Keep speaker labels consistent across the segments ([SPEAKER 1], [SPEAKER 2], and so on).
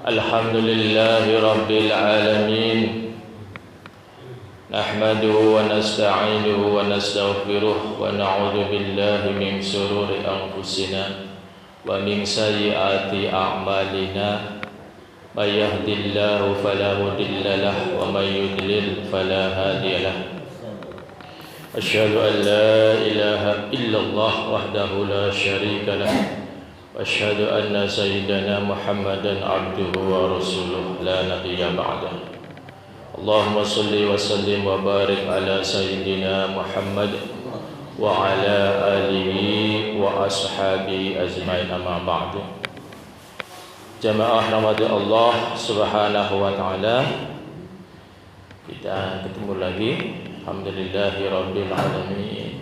[SPEAKER 1] Alhamdulillahi Rabbil Alamin. Nahmaduhu wa nasta'inuhu wa nastaghfiruh wa na'udzu billahi min shururi anfusina wa min sayyiati a'malina. May yahdihillahu fala mudilla lahu wa may yudlil fala hadiya lahu. Asyhadu an la ilaha illallah wahdahu la syarika lahu. Asyhadu anna sayyidana Muhammadan abduhu wa rasuluh la nabiyya ba'dahu. Allahumma salli wa sallim wa barik ala sayyidina Muhammad wa ala alihi wa ashabihi ajmain, amma ba'du. Jamaah rahmati Allah subhanahu wa ta'ala, kita ketemu lagi. Alhamdulillahi rabbil alamin.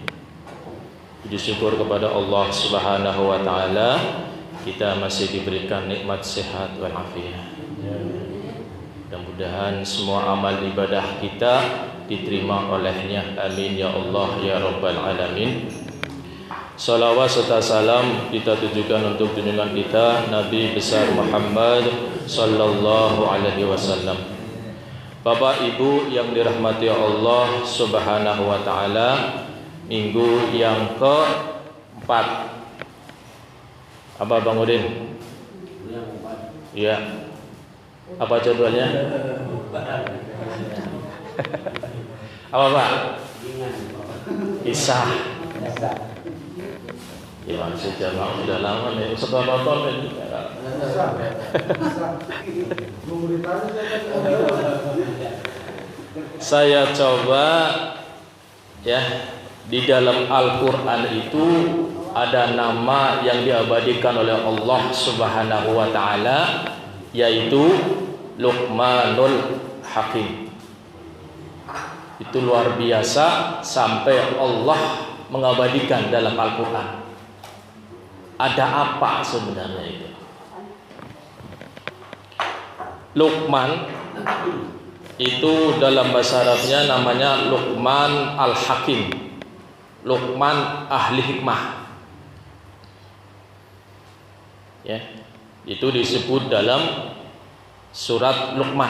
[SPEAKER 1] Puji syukur kepada Allah subhanahu wa ta'ala, kita masih diberikan nikmat sehat wal afiat. Mudah-mudahan semua amal ibadah kita diterima olehnya. Amin ya Allah ya rabbal alamin. Salawat serta salam kita tujukan untuk junjungan kita Nabi besar Muhammad sallallahu alaihi wasallam. Bapak Ibu yang dirahmati Allah subhanahu wa ta'ala, minggu yang keempat. Apa Bang Udin? Ya. Apa jadwalnya? Apa Pak? Isya. Ya sudah lama nih. Setelah nonton juga. Saya coba ya, di dalam Al-Quran itu ada nama yang diabadikan oleh Allah subhanahu wa ta'ala, yaitu Luqmanul Hakim. Itu luar biasa sampai Allah mengabadikan dalam Al-Quran. Ada apa sebenarnya itu? Luqman itu dalam bahasa Arabnya namanya Luqman Al-Hakim, Luqman ahli hikmah. Ya, itu disebut dalam surat Luqman,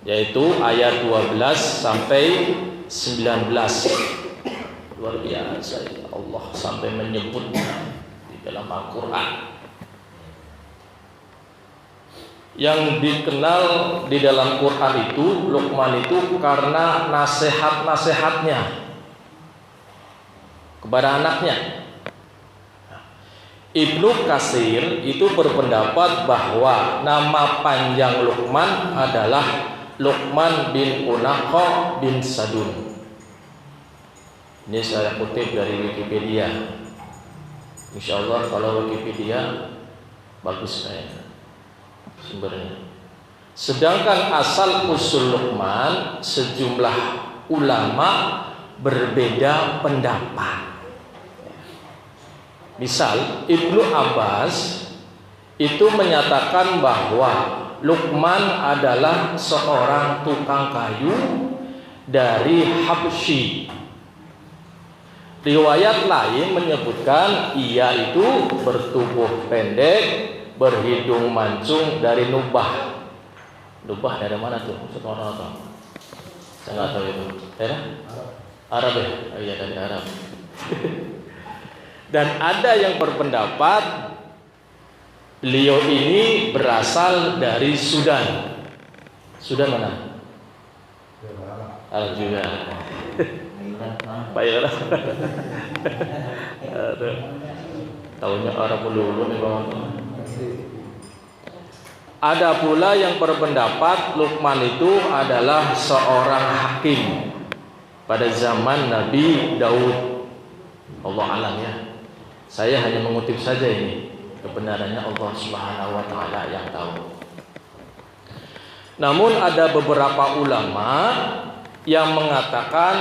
[SPEAKER 1] yaitu ayat 12 sampai 19. Luar biasa Allah sampai menyebutnya di dalam Al-Quran. Yang dikenal di dalam Quran itu Luqman itu karena nasihat-nasihatnya kepada anaknya. Ibnu Katsir itu berpendapat bahwa nama panjang Luqman adalah Luqman bin Unaqah bin Sadun. Ini saya kutip dari Wikipedia. Insyaallah kalau Wikipedia bagus saya sumbernya. Sedangkan asal usul Luqman sejumlah ulama berbeda pendapat. Misal Ibnu Abbas itu menyatakan bahwa Luqman adalah seorang tukang kayu dari Habsyi. Riwayat lain menyebutkan ia itu bertubuh pendek, berhidung mancung dari Nubah. Nubah dari mana tuh? Seorang apa? Saya nggak tahu itu. Daerah Arab ya? Oh iya, dari Arab. Dan ada yang berpendapat beliau ini berasal dari Sudan. Sudan mana? Arab juga. Baik lah. Tahunya Arab dulu nih bang. Ada pula yang berpendapat Luqman itu adalah seorang hakim pada zaman Nabi Daud. Allah alam ya. Saya hanya mengutip saja ini. Kebenarannya Allah subhanahu wa ta'ala yang tahu. Namun ada beberapa ulama yang mengatakan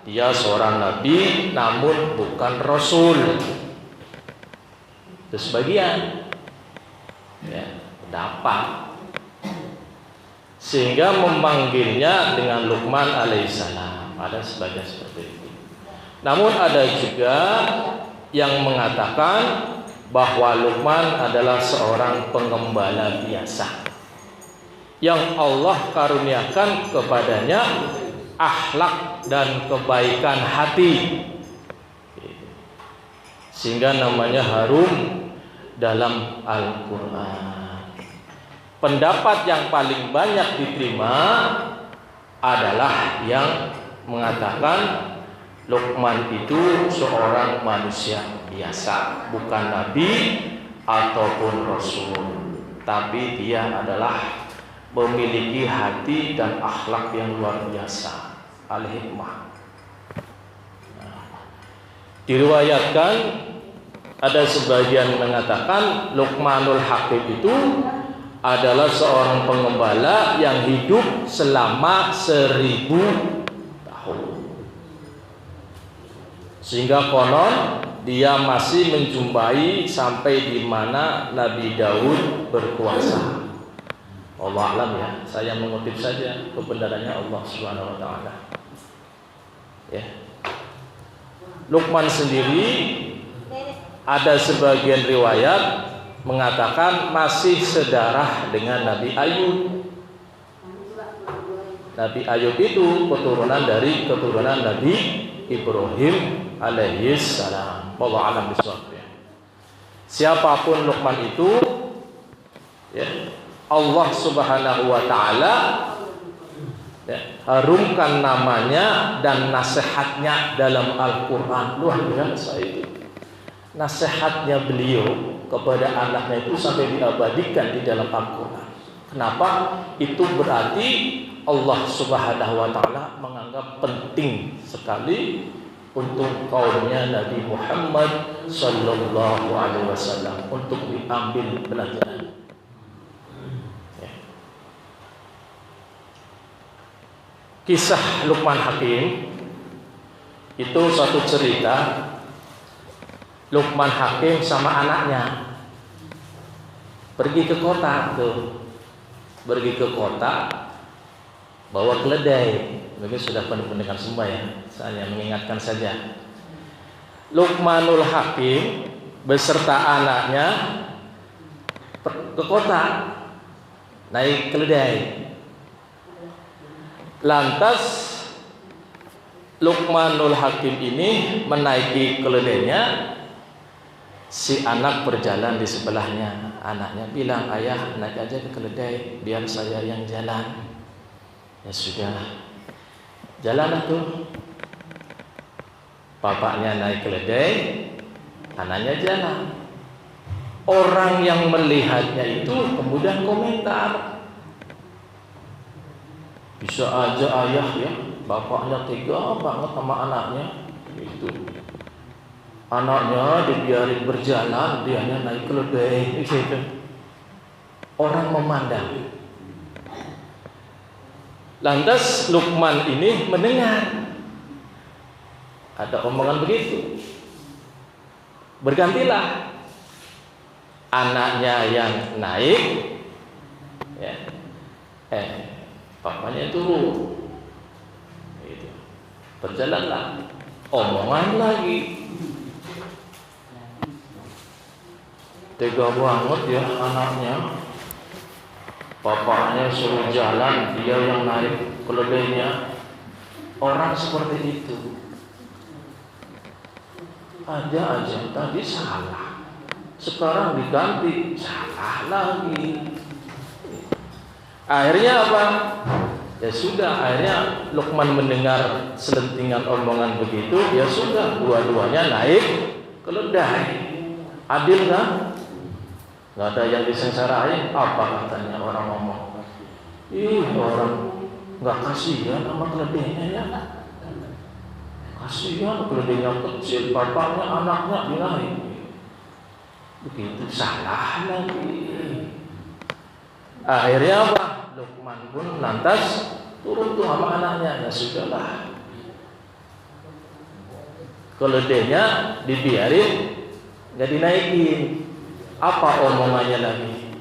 [SPEAKER 1] dia seorang nabi namun bukan rasul. Itu sebagian ya, pendapat. Sehingga memanggilnya dengan Luqman alaihissalam. Ada sebagian seperti itu. Namun ada juga yang mengatakan bahwa Luqman adalah seorang pengembala biasa yang Allah karuniakan kepadanya akhlak dan kebaikan hati, sehingga namanya harum dalam Al-Quran. Pendapat yang paling banyak diterima adalah yang mengatakan Luqman itu seorang manusia biasa, bukan nabi ataupun rasul, tapi dia adalah memiliki hati dan akhlak yang luar biasa, al-hikmah. Diriwayatkan ada sebagian mengatakan Luqmanul Hakim itu adalah seorang pengembala yang hidup selama 1000 tahun, sehingga konon dia masih menjumpai sampai di mana Nabi Daud berkuasa. Allah alam ya, saya mengutip saja, kebenarannya Allah Subhanahu wa taala. Ya. Luqman sendiri ada sebagian riwayat mengatakan masih sedarah dengan Nabi Ayub. Nabi Ayub itu keturunan Nabi Ibrahim alaihissalam. Wallahu a'lam bishawab. Siapapun Luqman itu, ya, Allah Subhanahu wa taala ya, harumkan namanya dan nasihatnya dalam Al-Qur'an. Luar biasa itu. Nasihatnya beliau kepada anaknya itu sampai diabadikan di dalam Al-Qur'an. Kenapa? Itu berarti Allah Subhanahu wa taala menganggap penting sekali untuk kaumnya Nabi Muhammad sallallahu alaihi wasallam untuk diambil pelajaran. Ya. Kisah Luqman Hakim itu satu cerita. Luqman Hakim sama anaknya pergi ke kota bawa keledai. Mungkin sudah pendengar semua ya, saya mengingatkan saja. Luqmanul Hakim beserta anaknya ke kota naik keledai. Lantas Luqmanul Hakim ini menaiki keledainya. Si anak berjalan di sebelahnya. Anaknya bilang, ayah naik aja ke keledai, biar saya yang jalan. Ya sudah, jalan tuh. Bapaknya naik keledai, anaknya jalan. Orang yang melihatnya itu kemudian komentar, bisa aja ayah ya, bapaknya tega banget sama anaknya. Gitu. Anaknya dibiarin berjalan, dianya naik keledai. Gitu. Orang memandang. Lantas Luqman ini mendengar ada omongan begitu. Bergantilah anaknya yang naik, ya. Bapaknya turun. Gitu. Berjalanlah. Omongan lagi. Tega banget ya anaknya. Bapaknya suruh jalan, dia yang naik keledainya. Orang seperti itu aja tadi salah, sekarang diganti salah lagi. Akhirnya apa? Ya sudah, akhirnya Luqman mendengar selentingan omongan begitu. Ya sudah, dua-duanya naik keledai. Adil kan? Gak ada yang disengsarain. Apa katanya orang ngomong? Orang gak kasihan sama keledainya ya. Kasihan keledainya kecil, bapaknya anaknya dinaik. Begitu salah lagi. Akhirnya apa? Luqman pun lantas turun tuh sama anaknya. Ya sudahlah, keledainya dibiarin, gak dinaikin. Apa omongannya lagi?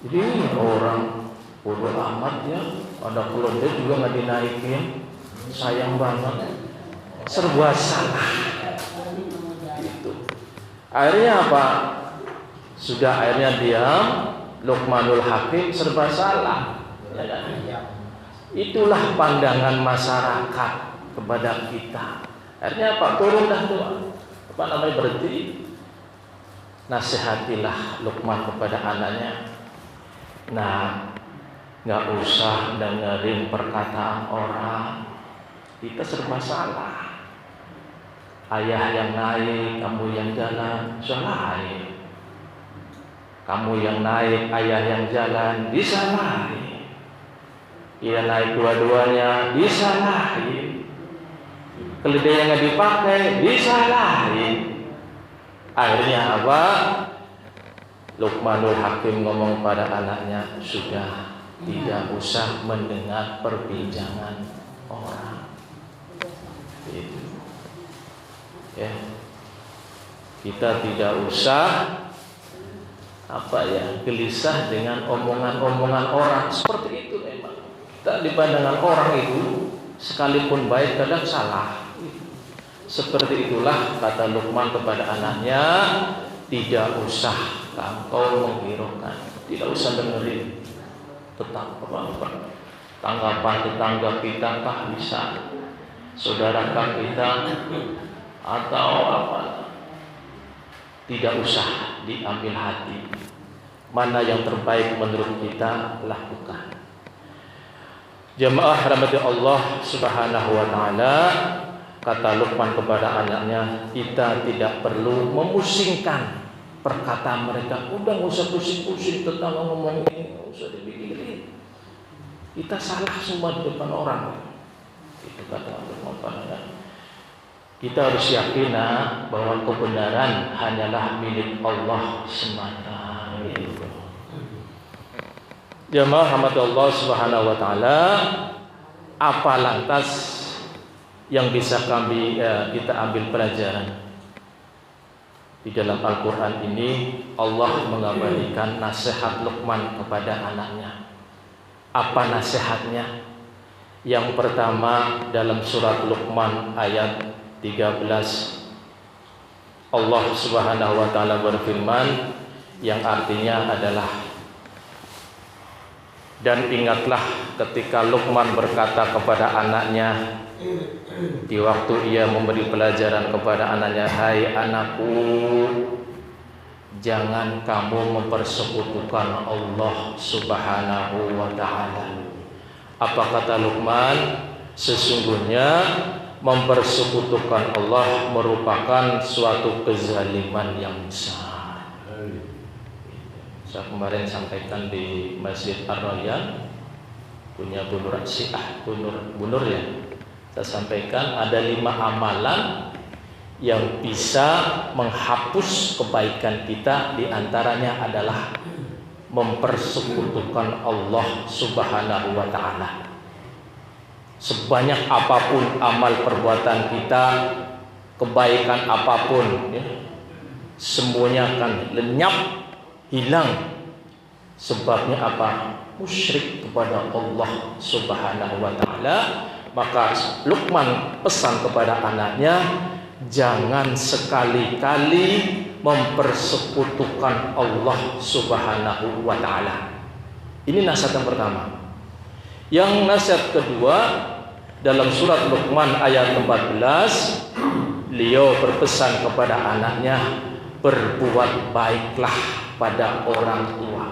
[SPEAKER 1] Jadi orang bodoh amat ya, ada keledai juga nggak dinaikin, sayang banget, serba salah. Gitu. Akhirnya apa? Sudah akhirnya diam, Luqmanul Hakim serba salah. Ya kan? Itulah pandangan masyarakat kepada kita. Akhirnya apa? Turun dah tuh. Berhenti. Nasihatilah Luqman kepada anaknya. Nah, nggak usah dengerin perkataan orang. Kita serba salah. Ayah yang naik, kamu yang jalan, salahin. Kamu yang naik, ayah yang jalan, disalahin. Dia naik dua-duanya, disalahin. Keledai yang nggak dipakai, disalahin. Akhirnya apa? Luqmanul Hakim ngomong pada anaknya, sudah, tidak usah mendengar perbincangan orang. Itu. Ya. Kita tidak usah gelisah dengan omongan-omongan orang. Seperti itu memang. Kita di pandangan orang itu sekalipun baik kadang salah. Seperti itulah kata Luqman kepada anaknya, tidak usah engkau menghiraukan, tidak usah dengerin apa-apa. Tanggapan tetangga kita kah bisa, saudara kah kita, atau apa, tidak usah diambil hati. Mana yang terbaik menurut kita, lakukan. Jemaah rahmati Allah Subhanahu wa taala, kata Luqman kepada anaknya, kita tidak perlu memusingkan perkataan mereka. Udah nggak usah pusing-pusing tentang ngomong ini, nggak usah dipikirin. Kita salah semua di depan orang. Itu kata Luqman kepada anaknya. Kita harus yakin bahwa kebenaran hanyalah milik Allah semata. Jemaah rahmatullah Subhanahu wa taala, apa lantas yang bisa kita ambil pelajaran di dalam Al-Quran ini? Allah mengabadikan nasihat Luqman kepada anaknya. Apa nasihatnya? Yang pertama, dalam surat Luqman ayat 13, Allah Subhanahu wa taala berfirman yang artinya adalah, dan ingatlah ketika Luqman berkata kepada anaknya di waktu ia memberi pelajaran kepada anaknya, hai anakku, jangan kamu mempersekutukan Allah Subhanahu wa ta'ala. Apa kata Luqman? Sesungguhnya mempersekutukan Allah merupakan suatu kezaliman yang besar. Saya kemarin sampaikan di Masjid Ar-Rayyan, punya Bunur Syiah, Bunur ya. Saya sampaikan ada 5 amalan yang bisa menghapus kebaikan kita. Di antaranya adalah mempersekutukan Allah Subhanahu wa ta'ala. Sebanyak apapun amal perbuatan kita, kebaikan apapun ya, semuanya akan lenyap, hilang. Sebabnya apa? Musyrik kepada Allah Subhanahu wa ta'ala. Maka Luqman pesan kepada anaknya, jangan sekali-kali mempersekutukan Allah Subhanahu wa ta'ala. Ini nasihat yang pertama. Yang nasihat kedua, dalam surat Luqman ayat 14, beliau berpesan kepada anaknya, berbuat baiklah pada orang tua.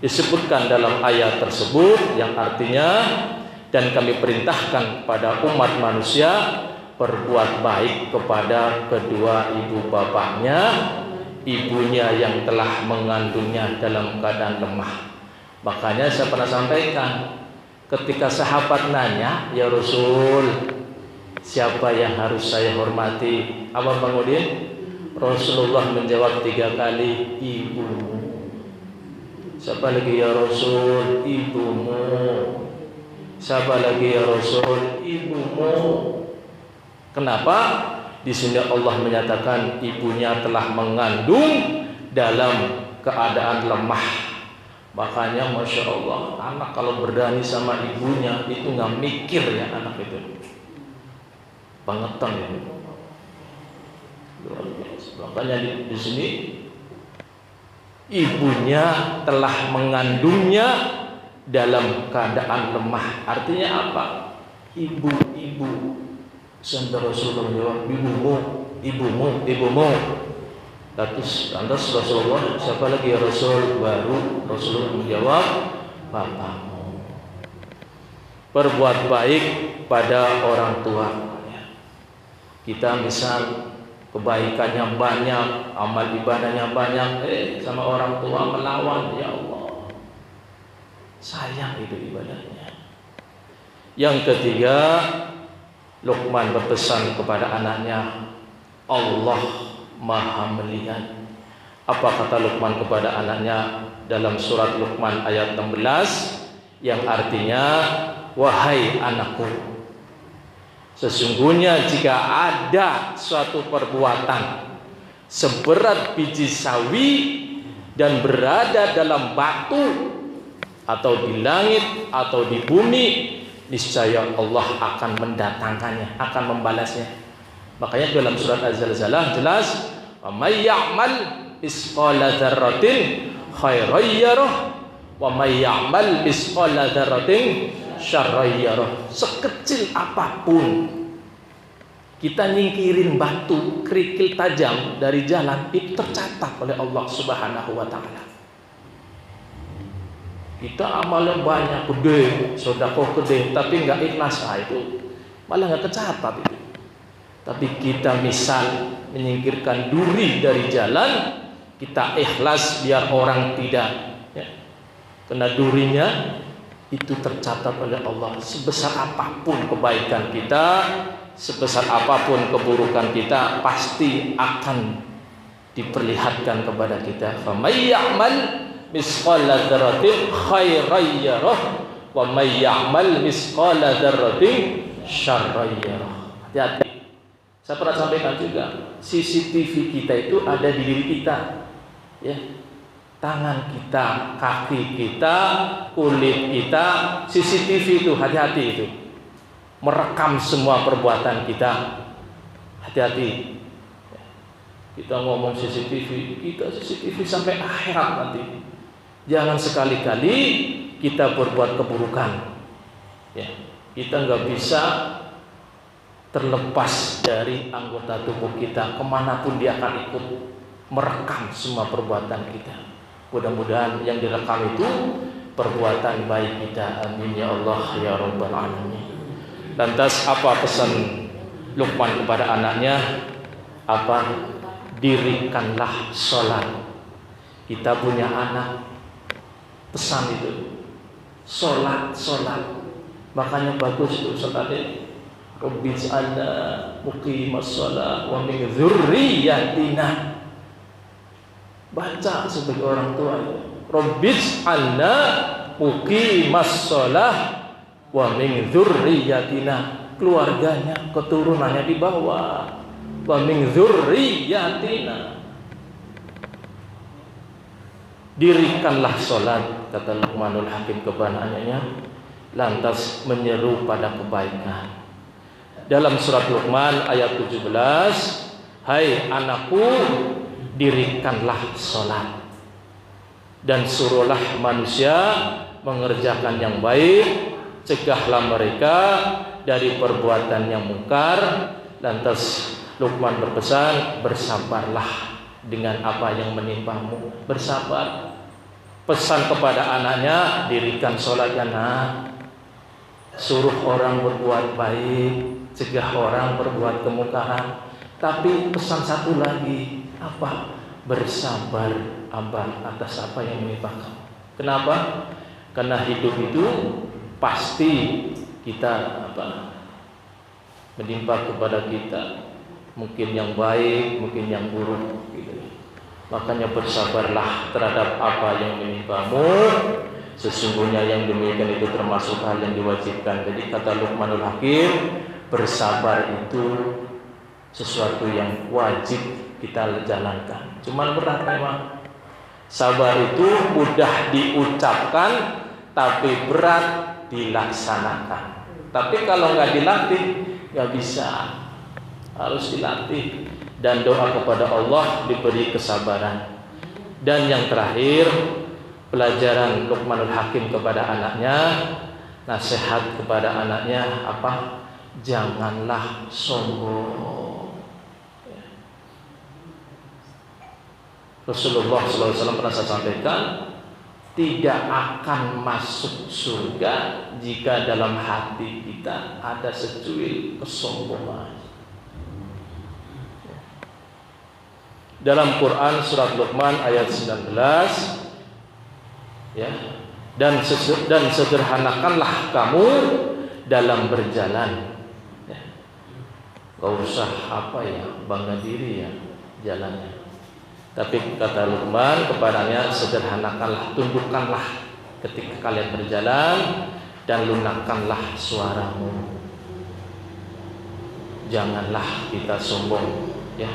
[SPEAKER 1] Disebutkan dalam ayat tersebut yang artinya, dan kami perintahkan pada umat manusia berbuat baik kepada kedua ibu bapaknya, ibunya yang telah mengandungnya dalam keadaan lemah. Makanya saya pernah sampaikan, ketika sahabat nanya, ya Rasul, siapa yang harus saya hormati? Apa Bang Udin? Rasulullah menjawab 3 kali, ibumu. Siapa lagi ya Rasul? Ibumu. Siapa lagi ya Rasul? Ibumu. Kenapa? Di sini Allah menyatakan ibunya telah mengandung dalam keadaan lemah. Makanya Masya Allah, anak kalau berani sama ibunya itu nggak mikir ya anak itu. Bangetan ya. Makanya di sini ibunya telah mengandungnya dalam keadaan lemah. Artinya apa? Ibu-ibu. Sampai Rasulullah menjawab, ibumu. Lantas Rasulullah, siapa lagi ya Rasul? Baru Rasulullah menjawab, bapakmu. Berbuat baik pada orang tua. Kita misal kebaikannya banyak, amal ibadahnya banyak, sama orang tua melawan, ya Allah, sayang itu ibadahnya. Yang ketiga, Luqman berpesan kepada anaknya, Allah Maha melihat. Apa kata Luqman kepada anaknya dalam surat Luqman ayat 16 yang artinya, wahai anakku, sesungguhnya jika ada suatu perbuatan seberat biji sawi dan berada dalam batu atau di langit atau di bumi, niscaya Allah akan mendatangkannya, akan membalasnya. Makanya dalam surat Az-Zalzalah jelas, wa may ya'mal misqala dzarratin khairan yarah wa may ya'mal misqala dzarratin syarran yarah. Sekecil apapun kita nyingkirin batu, kerikil tajam dari jalan, itu tercatat oleh Allah Subhanahu wa taala. Kita amalnya banyak, gede, sedekah gede, tapi nggak ikhlas, itu malah nggak kecatat itu. Tapi kita misal menyingkirkan duri dari jalan, kita ikhlas biar orang tidak kena durinya, itu tercatat oleh Allah. Sebesar apapun kebaikan kita, sebesar apapun keburukan kita, pasti akan diperlihatkan kepada kita. Famay ya'mal misqala dzarratin khairan yarah wa may ya'mal misqala dzarratin syarran yarah. Hati-hati. Saya pernah sampaikan juga, CCTV kita itu ada di diri kita. Ya. Tangan kita, kaki kita, kulit kita, CCTV itu hati-hati itu. Merekam semua perbuatan kita. Hati-hati. Kita ngomong CCTV, kita CCTV sampai akhirat nanti. Jangan sekali-kali kita berbuat keburukan. Ya, kita nggak bisa terlepas dari anggota tubuh kita. Kemanapun dia akan ikut merekam semua perbuatan kita. Mudah-mudahan yang direkam itu perbuatan baik kita. Amin ya Allah ya Rabbal Alamin. Lantas apa pesan Luqman kepada anaknya? Apa? Dirikanlah sholat. Kita punya anak, pesan itu sholat. Makanya bagus itu sholatnya. Rabbij'alna muqimas sholat wa min dzurriyyatina. Baca sebagai orang tua, Rabbij'alna muqimas sholat wa min dzurriyyatina. Keluarganya, keturunannya dibawa. Wa min dzurriyyatina. Dirikanlah sholat, kata Luqmanul Hakim kepada anaknya, lantas menyeru pada kebaikan. Dalam surat Luqman ayat 17, hai anakku, dirikanlah sholat dan suruhlah manusia mengerjakan yang baik, cegahlah mereka dari perbuatan yang mungkar. Lantas Luqman berpesan, bersabarlah dengan apa yang menimpamu. Bersabar. Pesan kepada anaknya, dirikan sholat ya nak. Suruh orang berbuat baik, cegah orang berbuat kemungkaran. Tapi pesan satu lagi, apa? Bersabar abah atas apa yang menimpa kamu. Kenapa? Karena hidup itu pasti kita menimpa kepada kita. Mungkin yang baik, mungkin yang buruk gitu. Makanya bersabarlah terhadap apa yang menimpamu. Sesungguhnya yang demikian itu termasuk hal yang diwajibkan. Jadi kata Luqmanul Hakim, bersabar itu sesuatu yang wajib kita jalankan. Cuman berat memang. Sabar itu mudah diucapkan, tapi berat dilaksanakan. Tapi kalau nggak dilatih, nggak bisa. Harus dilatih. dan doa kepada Allah diberi kesabaran. Dan yang terakhir, pelajaran Luqmanul Hakim kepada anaknya, nasihat kepada anaknya apa? Janganlah sombong. Rasulullah SAW pernah sampaikan, tidak akan masuk surga jika dalam hati kita ada secuil kesombongan. Dalam Quran surat Luqman ayat 19, ya, dan sederhanakanlah kamu dalam berjalan. Ya. Gak usah bangga diri ya jalannya. Tapi kata Luqman kepadanya, sederhanakanlah, tundukkanlah ketika kalian berjalan, dan lunakkanlah suaramu. Janganlah kita sombong, ya,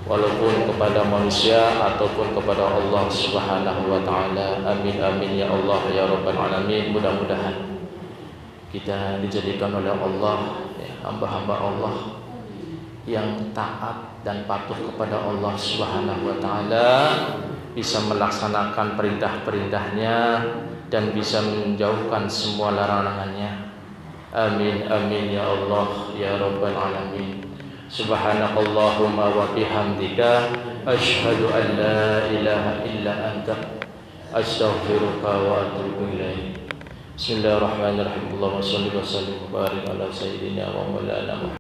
[SPEAKER 1] walaupun kepada manusia ataupun kepada Allah Subhanahu wa taala. Amin amin ya Allah ya rabbal alamin. Mudah-mudahan kita dijadikan oleh Allah, ya, hamba-hamba Allah yang taat dan patuh kepada Allah Subhanahu wa taala, bisa melaksanakan perintah-perintahnya dan bisa menjauhkan semua larangannya. Amin amin ya Allah ya rabbal alamin. Subhanakallahumma wa bihamdika asyhadu an la ilaha illa anta astaghfiruka wa atubu ilaik. Bismillahirrahmanirrahim. Allahumma shalli wa sallim wa barik ala sayyidina wa maulana